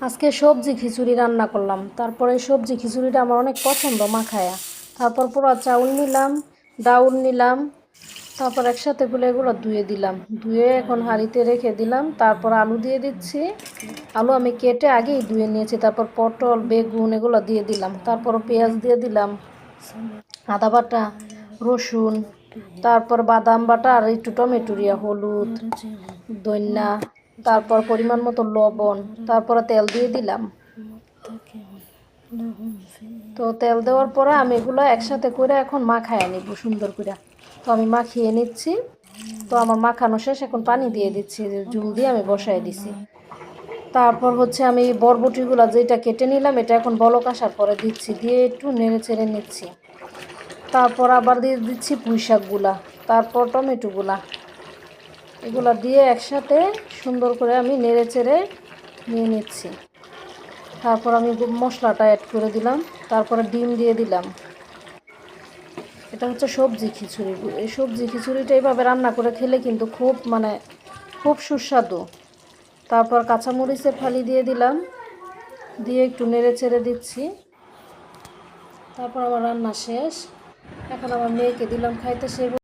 আজকে সবজি খিচুড়ি রান্না করলাম। তারপরে সবজি খিচুড়িটা আমার অনেক পছন্দ মাখায়া। তারপর পুরো চাউল নিলাম, ডাউল নিলাম, তারপর একসাথে গুলো এগুলো ধুয়ে দিলাম। ধুয়ে এখন হাঁড়িতে রেখে দিলাম। তারপর আলু দিয়ে দিচ্ছি। আলু আমি কেটে আগেই ধুয়ে নিয়েছি। তারপর পটল, বেগুন এগুলো দিয়ে দিলাম। তারপর পেঁয়াজ দিয়ে দিলাম, আদা বাটা, রসুন, তারপর বাদাম বাটা আর একটু টমেটো, হলুদ, ধনিয়া, তারপর পরিমাণ মতো লবণ, তারপরে তেল দিয়ে দিলাম। তো তেল দেওয়ার পরে আমি এগুলো একসাথে করে এখন মাখায় নিব সুন্দর করে। তো আমি মাখিয়ে নিচ্ছি। তো আমার মাখানো শেষ, এখন পানি দিয়ে দিচ্ছি, জুম দিয়ে আমি বসাই দিছি। তারপর হচ্ছে আমি বরবটিগুলো যেটা কেটে নিলাম এটা এখন বলক আসার পরে দিচ্ছি, দিয়ে একটু নেড়ে চেড়ে নিচ্ছি। তারপর আবার দিয়ে দিচ্ছি পুঁই শাকগুলা, তারপর টমেটোগুলা, এগুলা দিয়ে একসাথে সুন্দর করে আমি নেড়ে চেড়ে নিয়ে নিচ্ছি। তারপর আমি মশলাটা অ্যাড করে দিলাম, তারপরে ডিম দিয়ে দিলাম। এটা হচ্ছে সবজি খিচুড়ি। এই সবজি খিচুড়িটা এইভাবে রান্না করে খেলে কিন্তু খুব সুস্বাদু। তারপর কাঁচামরিচের ফালি দিয়ে দিলাম, দিয়ে একটু নেড়ে চেড়ে দিচ্ছি। তারপর আমার রান্না শেষ। এখন আমার মেয়েকে দিলাম খাইতে, সে